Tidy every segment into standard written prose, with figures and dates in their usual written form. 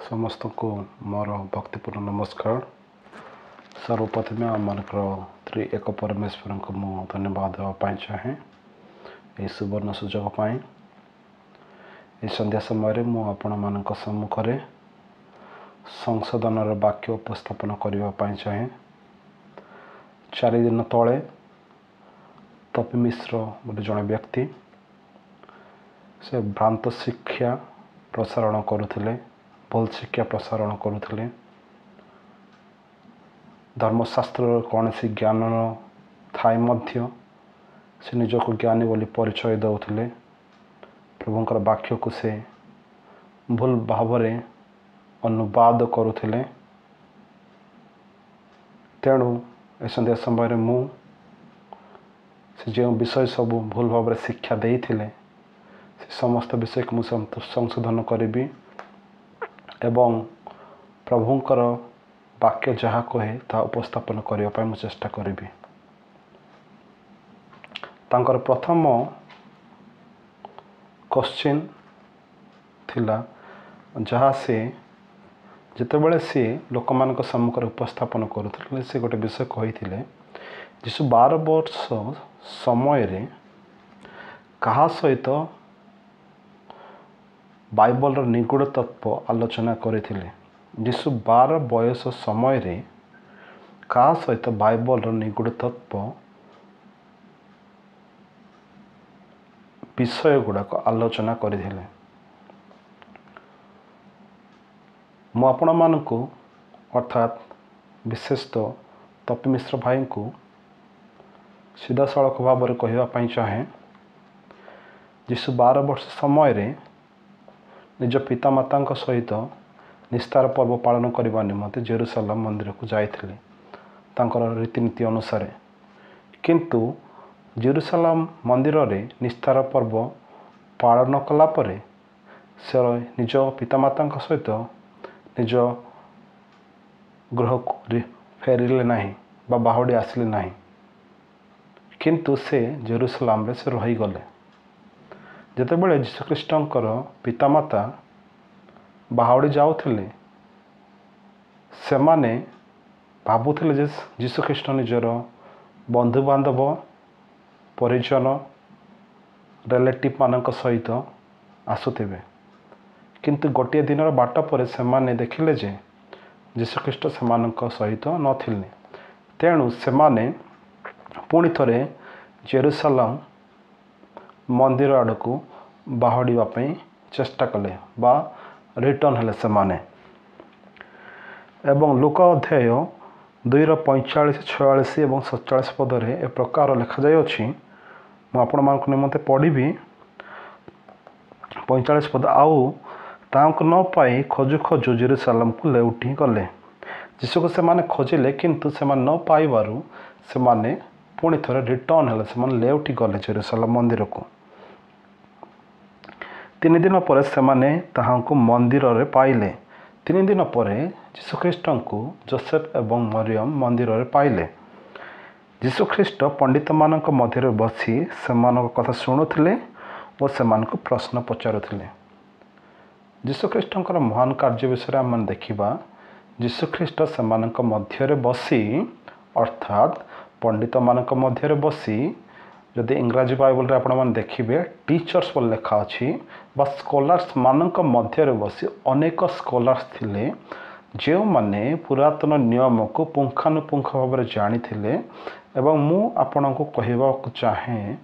समस्त को मोर भक्तिपूर्ण नमस्कार। सर्वप्रथमे आमर एक परमेश्वर को मु धन्यवाद देवाई चाहे यह सुवर्ण सुजोग ये संध्या समय आपण मान सम्मुखें संशोधन वाक्य उपस्थापन करने चाहे। 4 दिन तले तपी मिश्र गोटे जड़े व्यक्ति से भ्रांत शिक्षा प्रसारण करुले, भूल शिक्षा प्रसारण करुले, धर्मशास्त्र कौन सी ज्ञान थाई मध्य से निजक ज्ञानी बोली परिचय दौले। प्रभुंकर वाक्य को से भूल भाव अनुवाद करुले। तेणु ए संध्या समय मु से जो विषय सब भूल भाव शिक्षा देते से समस्त विषय को मुझे संशोधन करी एवं प्रभुंकर वाक्य जहाँ कहे ता उपस्थापन करने मुझे चेष्टा करी। तांकर प्रथम क्वेश्चन थिला जहाँ से जितेबाला सी लोक मान सम्मुख उपस्थापन करुले से गोटे विषय कही जीशु 12 वर्ष समय कहा सहित बाइबल निगूढ़ तत्व आलोचना करते। जीशु 12 बयस समय कहा सहित बाइबल निगूढ़ तत्व विषय गुड़ाक आलोचना करते। मु आपण मानकु अर्थात विशेषतः तपी मिश्र भाई को सीधा सड़क भाव में कहवाई चाहे। जीशु 12 वर्ष समय निज पितामाता सहित निस्तार पर्व पालन करने निमंते जेरूसालेम मंदिर को जाइथिले तांकर रीतिनीति अनुसार। किंतु जेरूसालेम मंदिर रे निस्तार पर्व पालन कला परे से निज पितामाता सहित निज गृह को फेरिले नहीं बा बाहुड़ी आसिले नहीं, किंतु से जेरूसालेम से रहीगले। जितेबाला जीशुख्रीष्टर पितामाता बाहुड़ी जाऊले से माने भावुले जे जीशुख्रीष्ट निजर बंधु बांधव परिजन रिलेटिव मान सहित आसुवे। किंतु गोटे दिन बाट पर से माने देखिले जे जीशुख्रीष्ट से सहित नथिले। तेणु से माने पुणी थरे जेरूसालेम मंदिर आड़ को बाहुड़ापी चेष्टा कले बा रिटर्न हेले से माने। एवं लूका अध्याय 2:45, 46 और 47 पदरे ए प्रकार लिखा जाए। आपण मान निमंते पढ़ी 45 पद। आउ तांको न पाई खोजु खोजु जेरूसालेम को लेउटी गले। जीशु को से माने खोजिले किंतु से माने न पाइबारु से माने पुणी थरे रिटर्न हेले से माने लेउटी गले जेरूसालेम मंदिर को। 3 दिन पर से माने ताहांको मंदिर रे पाइले। 3 दिन पर जीशुख्रीष्ट को जोसेफ एवं मरियम मंदिर रे पाइले। जीशुख्रीष्ट पंडित मान मध्य बसी से कथा शुणुले और से प्रश्न पचारुले। जीशुख्रीष्टर महान कार्य विषय आम देखा। जीशुख्रीष्ट से मध्य बसी अर्थात पंडित मान मध्य बसी जदि इंग्राजी बाइबल आप देखिए टीचर्स बोल लिखा अच्छी बा स्कॉलर्स मान मध्य बसी अनेक स्कॉलर्स थिले जो माने पुरातन नियम को पुंखानुपुंख भाव जानी थिले। एवं मु आपण को कहवा चाहे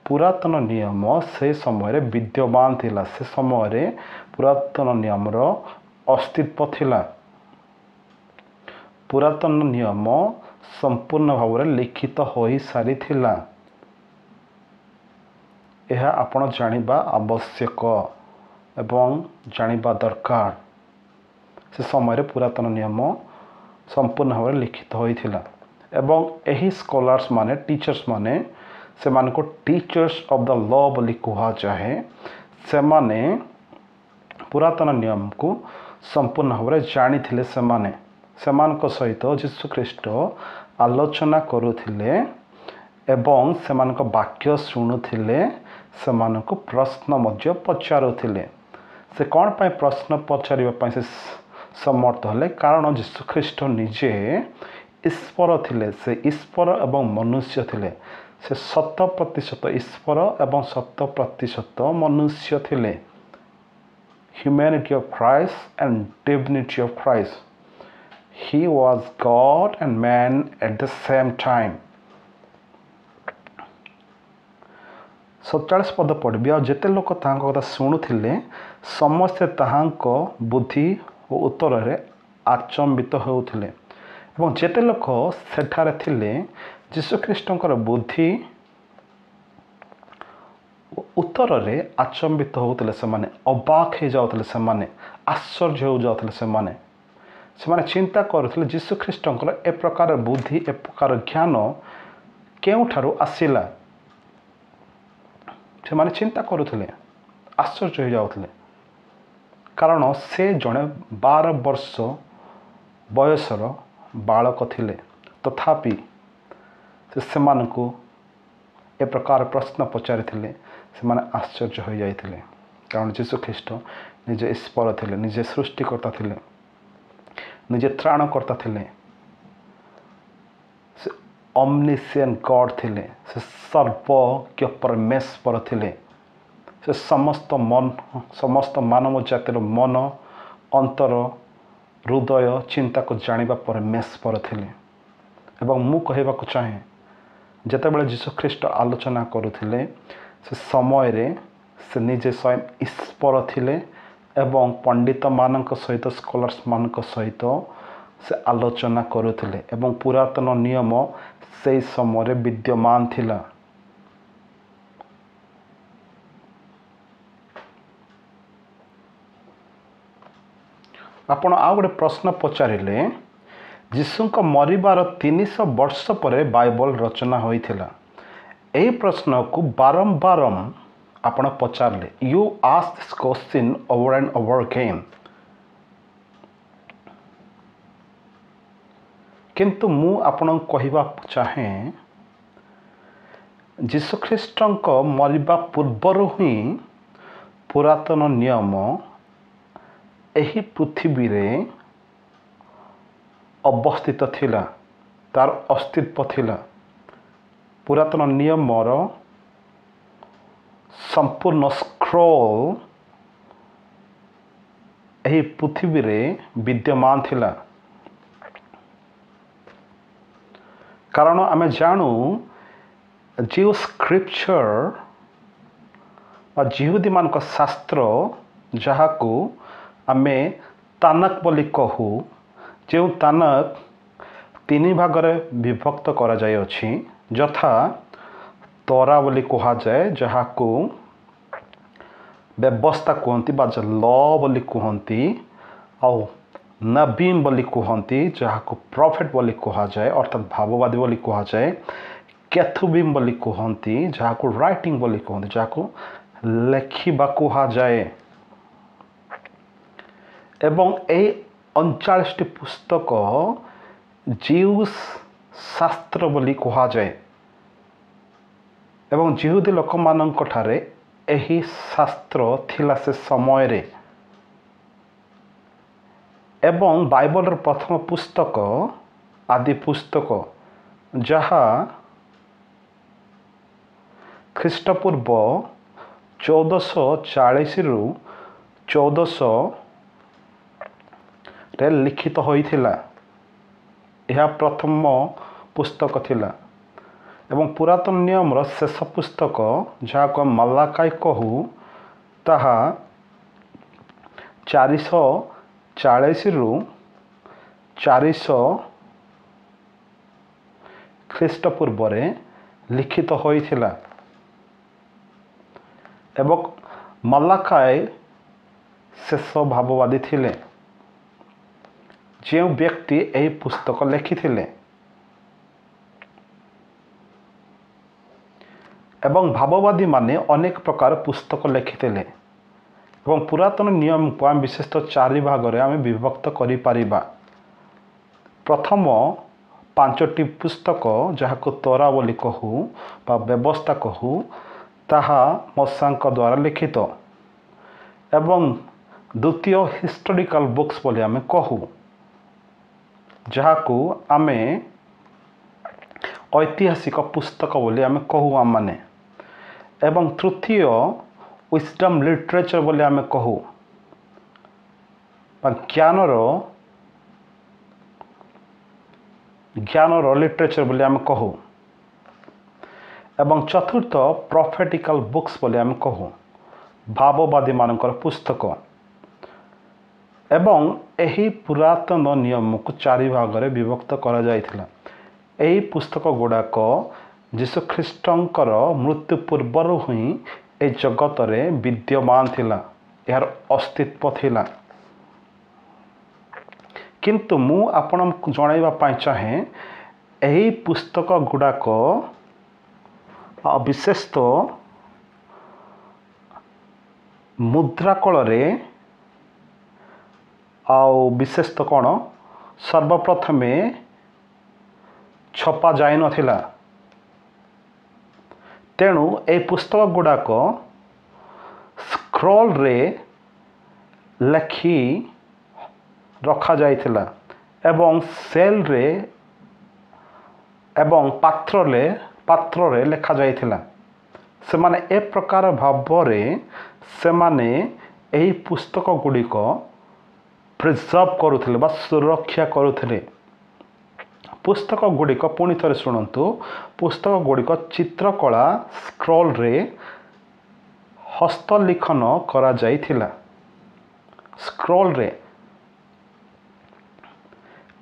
पुरातन नियम से समय विद्यमान थिला। से समय पुरातन नियम अस्तित्व थिला। पुरातन नियम संपूर्ण भाव लिखित हो सारी थिला। यह आपण जानिबा आवश्यक एवं जानिबा दरकार। से समय पुरातन नियम संपूर्ण भाव लिखित होइथिला। एवं एही स्कॉलर्स माने टीचर्स माने से मान को टीचर्स ऑफ द लॉ बोली कहा जाए। से माने पुरातन नियम को संपूर्ण भाव जानी थिले। से माने सेमान को सहित जीशुख्रीष्ट आलोचना करुथिले एवं सेमान को वाक्य शुणुथिले। सेमान को प्रश्न मध्य पचारुथिले। से कौन पाई प्रश्न पचारिबा पाई से समर्थ हेले कारण जीशुख्रीष्ट निजे ईश्वर थिले से ईश्वर एवं मनुष्य थिले से 100% ईश्वर एवं 100% मनुष्य थिले humanity of Christ and divinity of Christ he was God and man at the same time 47 पद पढ़ी आ जिते लोक कथा शुणुले समस्ते ताहांको बुद्धि और उत्तर रे आचंबित होउथिले एवं जेते लोक सेठारे थिले जीशुख्रीष्टंकर बुद्धि उत्तर रे आचंबित होउथिले से माने अबाक हे जाउथिले से माने आश्चर्य हो जाउथिले से माने चिंता करुथिले जीशुख्रीष्टंकर ए प्रकार बुद्धि ए प्रकार ज्ञान केउठारु आसिला से माने चिंता करुथिले आश्चर्य हो जाउथिले कारण से जड़े 12 वर्ष बयसर बालक थिले तथापि से मानकु ए प्रकार प्रश्न पचारि थिले से माने आश्चर्य हो जाइथिले कारण जीशुख्रीष्ट निजे ईश्वर थिले निजे सृष्टिकर्ता थिले निजे त्राणकर्ता थिले से ओमनिशिएंट गॉड थिले से सर्वज्ञ परमेश्वर थिले से समस्त मानव जातिर मन अंतर हृदय चिंता को जानिबा परमेश्वर थिले एवं मु कहबा को चाहे जेतेबेले जीशुख्रीष्ट आलोचना करुथिले से समय रे से निजे स्वयं ईश्वर थिले एवं पंडित मानक सहित स्कॉलर्स मानक सहित से आलोचना करुथिले एवं पुरातन नियम से समय रे विद्यमान थिला आपण आ गोटे प्रश्न पचारिले जीशुक मरिबार 300 वर्ष पर बाइबल रचना होइथिला एही प्रश्न को बारंबार आपण पचारले you ask this question over and over again किंतु मु आपण कहबा चाहे जीशुख्रीष्टंक मरिबा पूर्वरु ही पुरातन नियम एही पृथ्वी रे अवस्थित थिला तार अस्तित्व थिला पुरातन नियमर संपूर्ण स्क्रॉल एही पृथ्वी रे विद्यमान थिला कारण आमे जानू जो स्क्रिप्चर और जिहुदी मान को शास्त्र जहा को आमे तानक बोली कहू जो तानक 3 भाग में विभक्त करा जाय अछि यथा तोरा बोली कहा जाए जहाँ को व्यवस्था कहती बा लॉ बोली कहती और नबीन बोली कहती जहाँ को प्रॉफिट बोली कहा जाए अर्थात भाववादी बोली कहा जाए कैथुबिम बोली कहती जहाँ को राइटिंग बोली कहती जहाँ को लेखिबा कहा जाए एवं ए 39 पुस्तक जीव शास्त्र बोली कहा जाए एवं जिहुदी लोक मानक ठारे एही शास्त्र थिला से समय रे एवं बाइबल प्रथम पुस्तक आदि पुस्तक जहाँ ख्रीष्टपूर्व 1440 रु 1400 रे लिखित होइथिला यह प्रथम पुस्तक थिला एवं पुरातन नियम शेष पुस्तक जहाँ को मलाकाई कहू ताहा 440 रु 400 ख्रीष्टपूर्व रे लिखित होइथिला एवं मलाकाई शेष भाववादी थिले जो व्यक्ति यही पुस्तक लिखिथिले एवं भाववादी माने अनेक प्रकार पुस्तक लिखिथिले एवं पुरातन नियम को आम विशेषतः 4 भाग में आम विभक्त करि परिबा प्रथम 5टी पुस्तक जहाँ को तोरा बोली कहू बा व्यवस्था कहू ताहा मूसा द्वारा लिखित एवं द्वितीय हिस्टोरिकल बुक्स बोली आमे कहू जहाकू आमे ऐतिहासिक पुस्तक बोली आमे कहू आम माने एवं तृतीय विजडम लिटरेचर बोली आमे कहू ज्ञानर लिटरेचर बोली आमे कहू एवं चतुर्थ प्रॉफेटिकल बुक्स बोली आमे कहू भाववादी मानकर पुस्तक एवं एही पुरातन नियम को चारि भाग में विभक्त करा जायथिला। एही पुस्तक गुड़ाक जीशु ख्रीष्टंकर मृत्यु पूर्वर ही ए जगत रे विद्यमान थिला, यार अस्तित्व थिला। किंतु मु आपण जणाइबा पाई चाहे एही पुस्तक गुड़ाक विशेष तो मुद्राकल रे आउ विशेष तो कौन सर्वप्रथमे छपा जाय नथिला। तेणु ए पुस्तक गुड़ाक स्क्रॉल रे लेखी रखा जायथिला एवं सेल रे एवं पात्र रे लेखा जायथिला। से माने ए प्रकार भावरे से माने एही पुस्तक गुड़िक प्रिजर्व करुथिले बा सुरक्षा करुथिले। पुस्तक गुड़िक पुणी थे शुणु पुस्तक गुड़िक चित्रकला स्क्रॉल रे हस्तलिखन करा जायथिला स्क्रॉल रे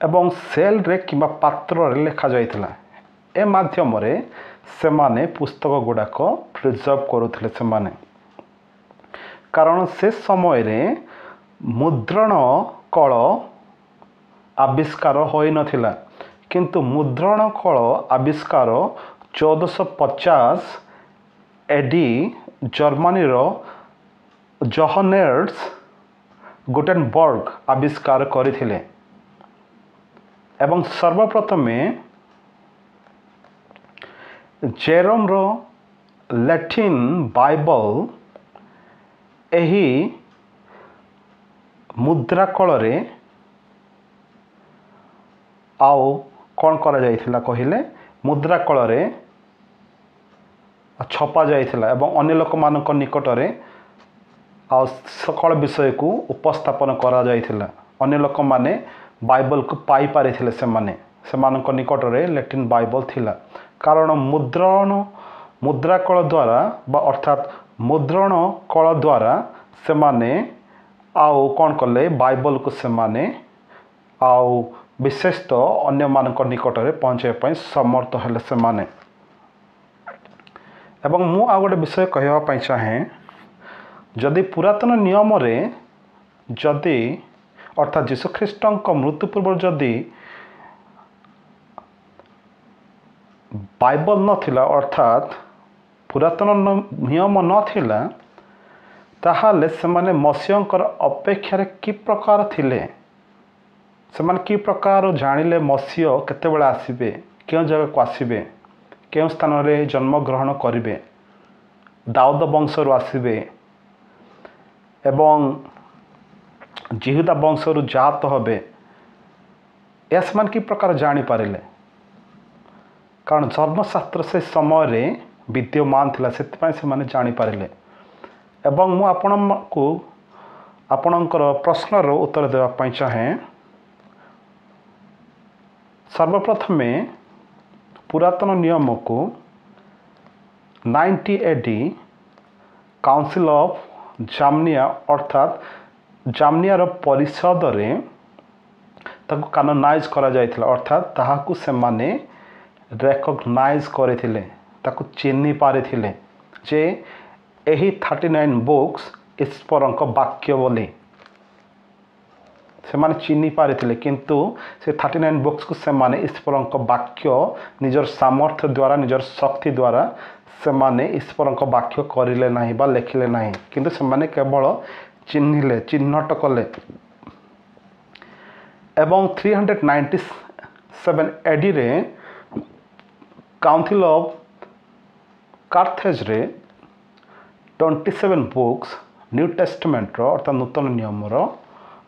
एवं सेल रे किंबा पात्र रे लेखा जायथिला। ए माध्यम रे से माने पुस्तक गुड़ाक प्रिजर्व करुथिले से माने कारण से समय रे मुद्रण कल आविष्कार होई नथिला किंतु मुद्रण कल आविष्कार 1450 एडी जर्मनी रो जोहानेस गुटेनबर्ग आविष्कार करथिले एवं सर्वप्रथमे जेरोम रो लैटिन बाइबल एही मुद्राकल रे आउ कौन करा जायथिला कहिले मुद्राकल रे छपा जायथिला एवं अन्य लोक मानक निकट रे आ सकल विषय को उपस्थापन करा जायथिला। अन्य लोक माने बाइबल को पाई पारिथिले से मानक निकट रे लैटिन बाइबल थिला कारण मुद्राकल द्वारा बा अर्थात मुद्रण कल द्वारा से माने आउ कौन कले बाइबल को से माने आउ विशेष तो अन्य मानक निकट रे पहुँचे पाई समर्थ हेले से माने। एवं मु आ गोटे विषय कहवा पाई चाहे जदि पुरातन नियम रे जदि अर्थात जीशु ख्रीष्टंक मृत्यु पूर्व जदि बाइबल नथिला अर्थात पुरातन नियम नथिला ताहाले से माने मसीहंकर अपेक्षा रे कि प्रकार थिले से माने कि प्रकार जानिले मसीह केते बेला आसीबे केउ जगह को आसीबे केउ स्थान रे जन्म ग्रहण करिवे दाऊद वंश रु आसीबे एवं जिहुदा वंश रु जात होबे एसमान कि प्रकार जानि पारिले कारण धर्मशास्त्र से समय रे विद्यमान थिला सेति से माने जानि पारिले। एवं मु आपणको आपणकर प्रश्नर उत्तर देवा पाई चाहे सर्वप्रथमे पुरातन नियम को 90 एडी काउंसिल ऑफ जामनिया अर्थात जामनिया रो परिषद रे ताको कानोनाइज करा जायथिला अर्थात ताहाकू से माने रेकग्नाइज करथिले ताको चिन्हि पारिथिले जे एही 39 बुक्स ईश्वरंक वाक्य बोली से माने चिन्हि पारिथिले किंतु से 39 बुक्स को से माने ईश्वरंक वाक्य निजर सामर्थ्य द्वारा निजर शक्ति द्वारा से माने ईश्वरंक वाक्य करिले नाही बा लेखिले नाही किंतु से माने केवल चिन्हिले चिन्हट कले। एवं 397 एडी रे काउंसिल ऑफ कार्थेज रे 27 बुक्स न्यू टेस्टमेंटर अर्थात नूतन नियमर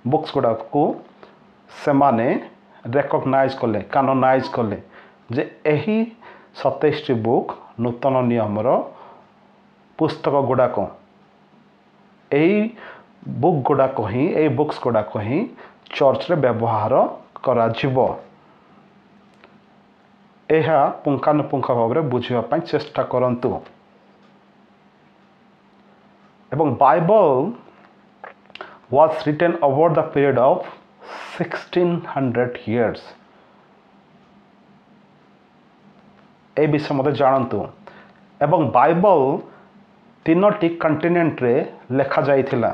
बुक्स गुड़ा को सेमाने रेकग्नाइज कले कानोनाइज कले जे यही 27 बुक नूतन नियमर पुस्तक गुड़ाक यही बुक गुड़ाक ही यही बुक्स गुड़ाक ही चर्च रे व्यवहार करा जिवो यह पुंखानुपुंख भाव में बुझापी चेष्टा करंतु एवं Bible was written over the period of 1600 years ए विषय मत जानतु एवं बाइबल तीनोटी कंटिनेंट रे लेखा जाइथिला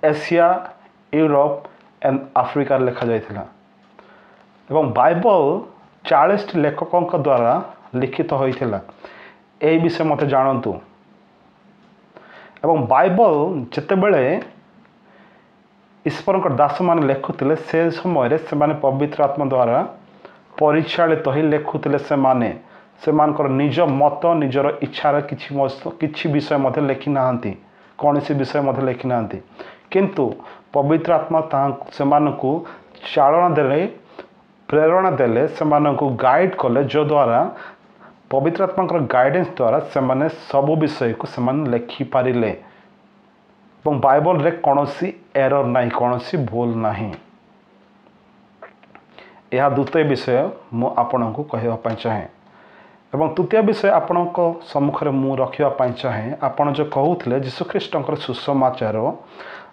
एशिया यूरोप एंड आफ्रिका लेखा जाइथिला एवं बाइबल 40 लेखकों द्वारा लिखित होइथिला ए विषय मत जानतु एवं बाइबल जिते बेले ईश्वर दास मान लेखुले से समय से माने पवित्र आत्मा द्वारा परिचालित ही लेखुले से निज मत निजर इच्छार किछि विषय मध्य लेखि नाहंती कौन सी विषय मध्य लेखि नाहंती किंतु पवित्र आत्मा से चालना देले प्रेरणा देले से गाइड कले जो द्वारा पवित्र आत्मा गाइडेंस द्वारा से सबु विषय को से लेखि पारिले और बाइबल रे कौनसी एरर नहीं कौनसी भूल नहीं यह द्वितीय विषय मु आपण को कहवाई चाहे एवं तृतीय विषय आपण सम्मुखें मु रखापी चाहे आपण जो कहते जीशुख्रीष्ट सुसमाचार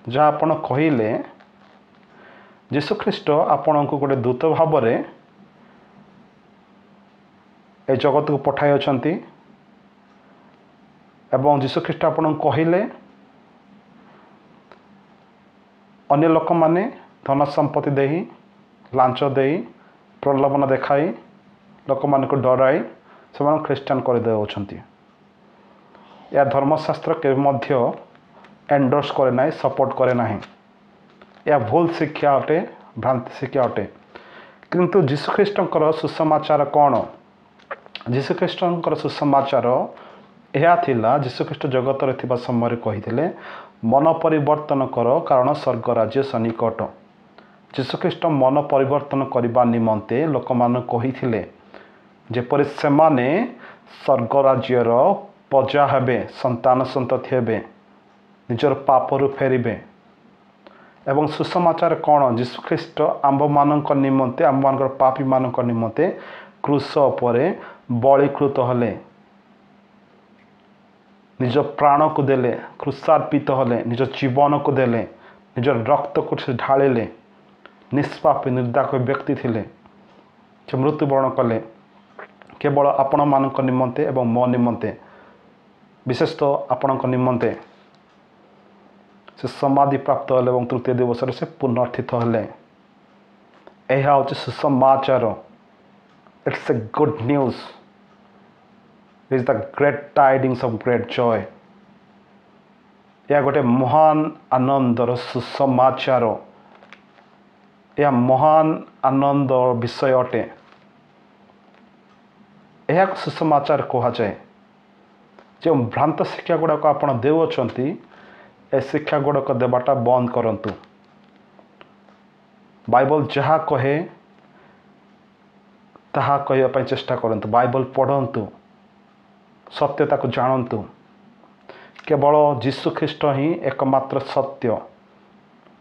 जहाँ आपण कहले जीशुख्रीष्ट आपण को गोटे दूत भाव में ए जगत को पठाई अछंती एवं जीशुख्रीष्ट आपण कहले अन्य लोक माने धन संपत्ति दे लांच दे प्रलोभन देखाई लोक मान को डराई से ख्रीस्टान कर दे या धर्मशास्त्र के मध्य एंडोर्स करे ना सपोर्ट करे ना या भूल शिक्षा अटे भ्रांति शिक्षा अटे किंतु जीशुख्रीष्ट सुसमाचार कौन जीशुख्रीष्ट सुसमाचार यह थिला जीशुख्रीष्ट जगत रे थिबा समय कहिथिले मन परिवर्तन कर कारण स्वर्ग राज्य सन्निकट जीशुख्रीष्ट मन परिवर्तन करने निमंते लोक मान कहिथिले जेपरि सेमाने स्वर्ग राज्यर प्रजा हेबे संतान संतति हेबे निजर पापरु फेरिबे एवं सुसमाचार कौन जीशुख्रीष्ट आंब मानक निमंते आंब मान पापी मानक निमंते क्रूस उपरे बलिकृत हले निज प्राण को देले क्रूसार्पित हले निज जीवन को देले निज रक्त को ढाड़े निष्पापी निर्दाक व्यक्ति थिले जे मृत्युवरण कले केवल आपण मानक निमंते एवं मो निमंते विशेषतः आपण निमंते से समाधि प्राप्त हले एवं तृतीय दिवस से पुनर्थित हले यह हूँ सुसमाचार it's a good news is the great tidings of great Joy यह गोटे महान आनंदर सुसमाचार यह महान आनंद विषय अटे यह सुसमाचार कह जाए जो भ्रांत शिक्षा गुड़ाक आप देउछंती ए शिक्षा गुड़ाक देवाटा बंद करंतु बाइबल जहाँ कहे ताहा कहवाई चेष्टा करंतु बाइबल पढ़ंतु सत्यता को जानतु केवल जीशुख्रीष्ट ही एकमात्र सत्य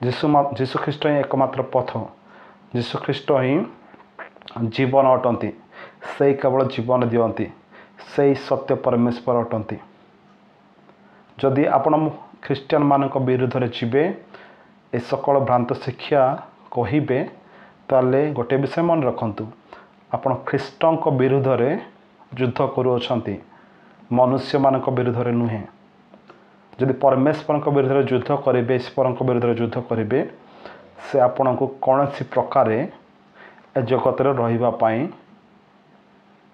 जीशुख्रीष्ट ही एकमात्र पथ जीशुख्रीष्ट ही जीवन अटंती से केवल जीवन दियंती से सत्य परमेश्वर अटंती जदि आपण ख्रीस्टियन मानक विरुद्ध रे जीवे ए सकल भ्रांत शिक्षा कहिबे ताले गोटे विषय मन रखंतु आपण ख्रीष्टन को विरुद्ध रे युद्ध करूछंती मनुष्य मानक विरुद्ध रे नुहे जदि परमेश्वर को विरुद्ध रे युद्ध करेंगे ईश्वर को विरुद्ध रे युद्ध करेंगे से आपण को कौन सी प्रकार ए जगत रे रहिबा पई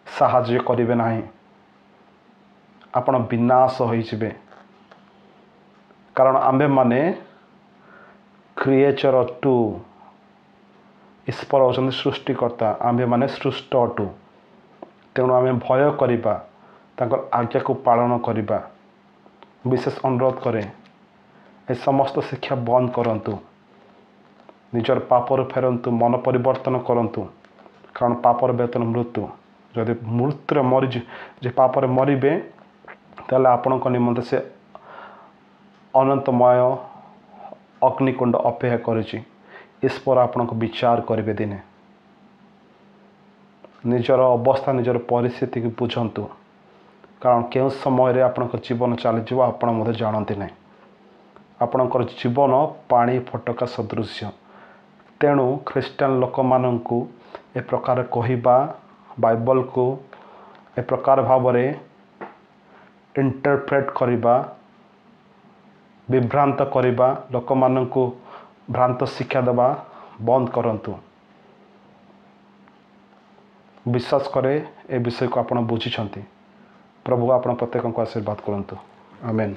साहाय्य करेंगे ना आपण विनाश हो जिवे कारण आम्भे माने क्रिएचर टू ईश्वर होचंदी सृष्टिकर्ता आम्भे माने सृष्ट अटू तेणु आम भय करवा आज्ञा को पालन करवा विशेष अनुरोध करे ए समस्त शिक्षा बंद करंतु निजर पापर फेरंतु मन परिवर्तन करंतु कारण पापर वेतन मृत्यु जदि मृत्यु मरी जे पापर मरबे ताले आपण निमंते से अनंतमय अग्निकुंड अपेक्षा करिछि इस पर आपण विचार करेंगे दिने निजर अवस्था निजर परिस्थिति की बुझंतु कारण केउ समय आपण जीवन चली आपण जानते ना आपणकर जीवन पानी फटका सदृश तेणु ख्रीस्टान लोक मानू ए प्रकार कहवा बाइबल को ए प्रकार भाव इंटरप्रेट करवा विभ्रांत करवा लोक मानू भ्रांत शिक्षा देवा बंद करंतु विश्वास करे ए विषय को आपण बुझी प्रभु आपण प्रत्येक को आशीर्वाद करंतु आमेन।